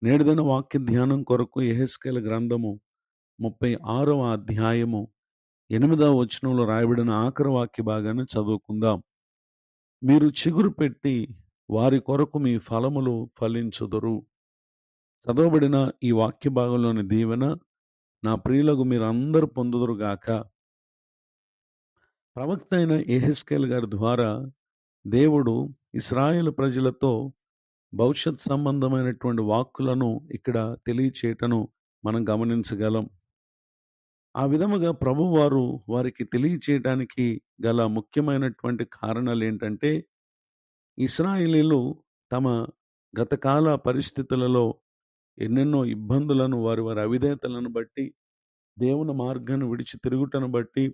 నేటిదిన వాక్య ధ్యానం కొరకు యెహెజ్కేలు గ్రంథము 36వ అధ్యాయము 8వ వచనంలో రాయబడిన ఆఖరి వాక్య భాగాన్ని చదువుకుందాం. మీరు చిగురు పెట్టి వారి కొరకు మీ ఫలములు ఫలించుదురు. చదవబడిన ఈ వాక్య భాగంలోని దీవెన నా ప్రియులకు మీరందరూ పొందుదురుగాక. ప్రవక్త అయిన యెహెజ్కేలు గారి ద్వారా దేవుడు ఇశ్రాయేలు ప్రజలతో భవిష్యత్ సంబంధమైనటువంటి వాక్కులను ఇక్కడ తెలియచేయటను మనం గమనించగలం. ఆ విధముగా ప్రభువారు వారికి తెలియచేయటానికి గల ముఖ్యమైనటువంటి కారణాలు ఏంటంటే, ఇశ్రాయేలీయులు తమ గతకాల పరిస్థితులలో ఎన్నెన్నో ఇబ్బందులను వారి వారి అవిధేయతలను బట్టి, దేవుని మార్గాన్ని విడిచి తిరుగుటను బట్టి,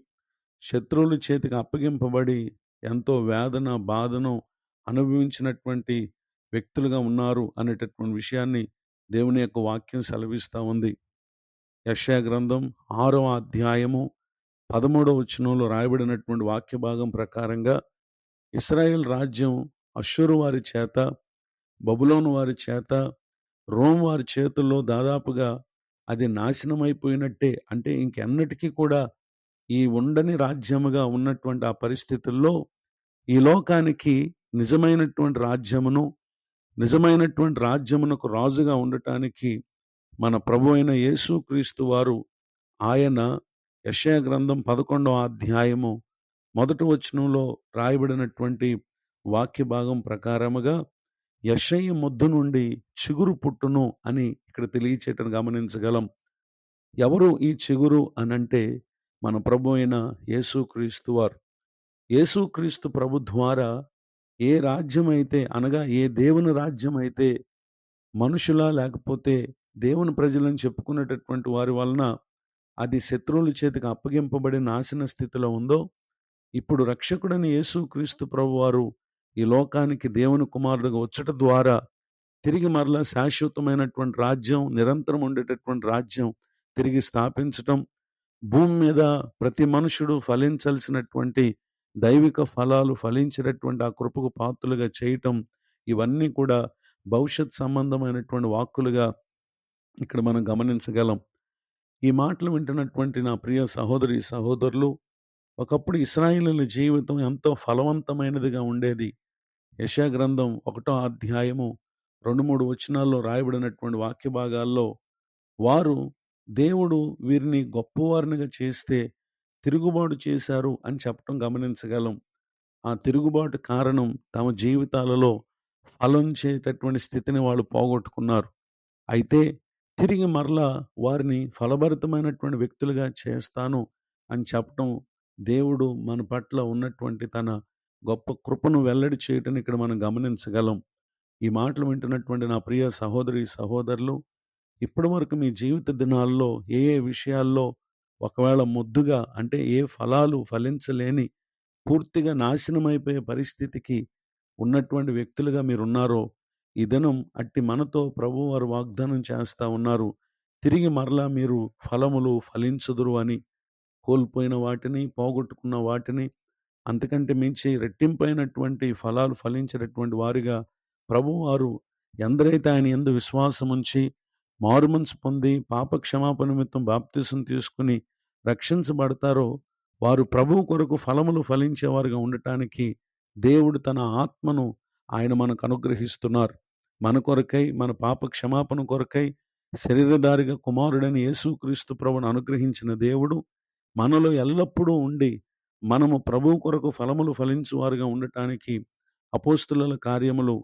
శత్రువుల చేతికి అప్పగింపబడి ఎంతో వేదన, బాధను అనుభవించినటువంటి వ్యక్తులుగా ఉన్నారు అనేటటువంటి విషయాన్ని దేవుని యొక్క వాక్యం సెలవిస్తూ ఉంది. యెషయా గ్రంథం 6వ అధ్యాయము 13వ వచనంలో రాయబడినటువంటి వాక్య భాగం ప్రకారంగా ఇశ్రాయేల్ రాజ్యం అష్షూరు వారి చేత, బబులోను వారి చేత, రోమ్ వారి చేతుల్లో దాదాపుగా అది నాశనమైపోయినట్టే. అంటే ఇంకెన్నటికీ కూడా ఈ ఉండని రాజ్యముగా ఉన్నటువంటి ఆ పరిస్థితుల్లో ఈ లోకానికి నిజమైనటువంటి రాజ్యమునకు రాజుగా ఉండటానికి మన ప్రభు అయిన యేసుక్రీస్తు వారు ఆయన యెషయా గ్రంథం 11వ అధ్యాయము 1వ వచనంలో రాయబడినటువంటి వాక్య భాగం ప్రకారముగా యెషయి మొద్దు నుండి చిగురు పుట్టును అని ఇక్కడ తెలియచేయటం గమనించగలం. ఎవరు ఈ చిగురు అనంటే మన ప్రభు అయిన యేసుక్రీస్తు వారు. యేసుక్రీస్తు ప్రభు ద్వారా ఏ రాజ్యమైతే, అనగా ఏ దేవుని రాజ్యమైతే మనుషుల లేకపోతే దేవుని ప్రజలని చెప్పుకునేటటువంటి వారి వలన అది శత్రువుల చేతికి అప్పగింపబడి నాశన స్థితిలో ఉందో, ఇప్పుడు రక్షకుడైన యేసుక్రీస్తు ప్రభువారు ఈ లోకానికి దేవుని కుమారుడుగా వచ్చట ద్వారా తిరిగి మరలా శాశ్వతమైనటువంటి రాజ్యం, నిరంతరం ఉండేటటువంటి రాజ్యం తిరిగి స్థాపించటం, భూమి మీద ప్రతి మనుషుడు ఫలించాల్సినటువంటి దైవిక ఫలాలు ఫలించేటటువంటి ఆ కృపకు పాత్రులుగా చేయటం, ఇవన్నీ కూడా భవిష్యత్ సంబంధమైనటువంటి వాక్కులుగా ఇక్కడ మనం గమనించగలం. ఈ మాటలు వింటున్నటువంటి నా ప్రియ సహోదరి సహోదరులు, ఒకప్పుడు ఇశ్రాయేలీయుల జీవితం ఎంతో ఫలవంతమైనదిగా ఉండేది. యెషయా గ్రంథం 1వ అధ్యాయము 2-3 వచనాల్లో రాయబడినటువంటి వాక్య భాగాల్లో వారు దేవుడు వీరిని గొప్పవారినిగా చేస్తే తిరుగుబాటు చేశారు అని చెప్పటం గమనించగలం. ఆ తిరుగుబాటు కారణం తమ జీవితాలలో ఫలించేటటువంటి స్థితిని వాళ్ళు పోగొట్టుకున్నారు. అయితే తిరిగి మరలా వారిని ఫలభరితమైనటువంటి వ్యక్తులుగా చేస్తాను అని చెప్పటం దేవుడు మన పట్ల ఉన్నటువంటి తన గొప్ప కృపను వెల్లడి చేయటం ఇక్కడ మనం గమనించగలం. ఈ మాటలు వింటున్నటువంటి నా ప్రియ సహోదరి సహోదరులు, ఇప్పటి వరకు మీ జీవిత దినాల్లో ఏ ఏ విషయాల్లో ఒకవేళ మొద్దుగా, అంటే ఏ ఫలాలు ఫలించలేని పూర్తిగా నాశనమైపోయే పరిస్థితికి ఉన్నటువంటి వ్యక్తులుగా మీరున్నారో, ఈ దినం అట్టి మనతో ప్రభువారు వాగ్దానం చేస్తా ఉన్నారు. తిరిగి మరలా మీరు ఫలములు ఫలించుదురు అని. కోల్పోయిన వాటిని, పోగొట్టుకున్న వాటిని అంతకంటే మించి రెట్టింపైనటువంటి ఫలాలు ఫలించేటటువంటి వారిగా ప్రభువారు ఎందరైతే ఆయన యందు విశ్వాసముంచి మారుమనసు పొంది పాప క్షమాపణ నిమిత్తం బాప్తిసం తీసుకుని రక్షించబడతారో, వారు ప్రభువు కొరకు ఫలములు ఫలించేవారుగా ఉండటానికి దేవుడు తన ఆత్మను ఆయన మనకు అనుగ్రహిస్తున్నారు. మన కొరకై, మన పాప క్షమాపణ కొరకై శరీరధారిగా కుమారుడైన యేసుక్రీస్తు ప్రభువును అనుగ్రహించిన దేవుడు మనలో ఎల్లప్పుడూ ఉండి మనము ప్రభువు కొరకు ఫలములు ఫలించువారుగా ఉండటానికి అపోస్తుల కార్యములు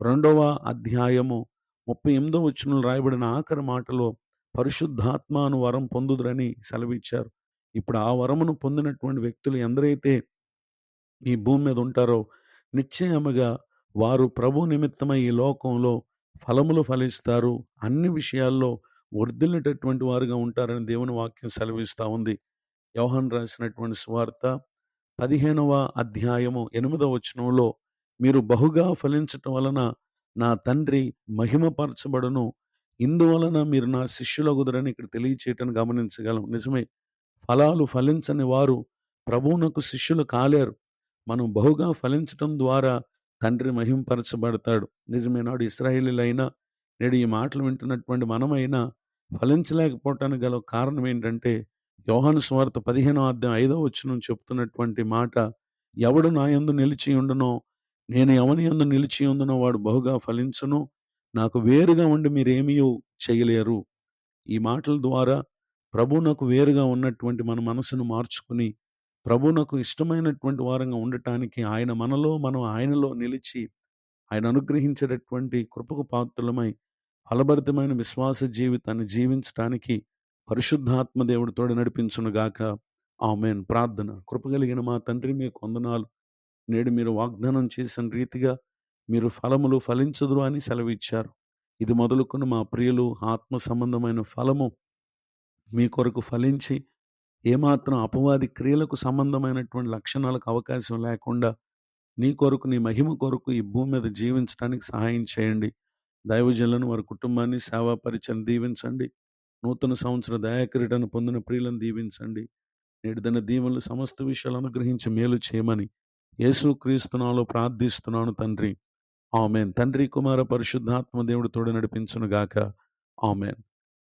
2వ అధ్యాయము 38వ వచనంలో రాయబడిన ఆఖరి మాటలో పరిశుద్ధాత్మ అను వరం పొందుదురని సెలవిచ్చారు. ఇప్పుడు ఆ వరమును పొందినటువంటి వ్యక్తులు ఎందరైతే ఈ భూమి మీద ఉంటారో, నిశ్చయముగా వారు ప్రభు నిమిత్తమై ఈ లోకంలో ఫలములు ఫలిస్తారు, అన్ని విషయాల్లో వర్ధిల్లేటటువంటి వారుగా ఉంటారని దేవుని వాక్యం సెలవిస్తూ ఉంది. యోహాను రాసినటువంటి సువార్త 15వ అధ్యాయము 8వ వచనంలో, మీరు బహుగా ఫలించటం వలన నా తండ్రి మహిమపరచబడును, ఇందువలన మీరు నా శిష్యులగుదురని ఇక్కడ తెలియచేయటం గమనించగలం. నిజమే, ఫలాలు ఫలించని వారు ప్రభువునకు శిష్యులు కాలేరు. మనం బహుగా ఫలించటం ద్వారా తండ్రి మహింపరచబడతాడు. నిజమే, నాడు ఇశ్రాయేలీయులైనా నేడు ఈ మాటలు వింటున్నటువంటి మనమైనా ఫలించలేకపోవటానికి గల కారణం ఏంటంటే, యోహాను సువార్త 15వ అధ్యాయం 5వ వచనం చెప్తున్నటువంటి మాట, ఎవడు నా యందు నిలిచి ఉండునో, నేను ఎవని యందు నిలిచి ఉందునో వాడు బహుగా ఫలించును. నాకు వేరుగా ఉండి మీరేమియూ చేయలేరు. ఈ మాటల ద్వారా ప్రభువునకు వేరుగా ఉన్నటువంటి మన మనసును మార్చుకుని, ప్రభువునకు ఇష్టమైనటువంటి వారంగా ఉండటానికి ఆయన మనలో, మనం ఆయనలో నిలిచి, ఆయన అనుగ్రహించేటటువంటి కృపకు పాత్రులమై ఫలభరితమైన విశ్వాస జీవితాన్ని జీవించటానికి పరిశుద్ధాత్మ దేవుడు తోడు నడిపించునుగాక. ఆమేన్. ప్రార్థన. కృపగలిగిన మా తండ్రి, మీకు వందనాలు. నేడు మీరు వాగ్దానం చేసిన రీతిగా మీరు ఫలములు ఫలించుదురు అని సెలవిచ్చారు. ఇది మొదలుకొని మా ప్రియులు ఆత్మ సంబంధమైన ఫలము మీ కొరకు ఫలించి, ఏమాత్రం అపవాది క్రియలకు సంబంధమైనటువంటి లక్షణాలకు అవకాశం లేకుండా నీ కొరకు, నీ మహిమ కొరకు ఈ భూమి మీద జీవించడానికి సహాయం చేయండి. దైవజనులను, వారి కుటుంబాన్ని, సేవా పరిచయం దీవించండి. నూతన సంవత్సర దయాకిరీటాన్ని పొందిన ప్రియులను దీవించండి. నేటి దిన దీవెనలు సమస్త విషయాలు అనుగ్రహించి మేలు చేయమని యేసుక్రీస్తు నామములో ప్రార్థిస్తున్నాను తండ్రి. ఆమేన్. తండ్రి, కుమార, పరిశుద్ధాత్మ దేవుడు తోడు నడిపించునుగాక. ఆమేన్.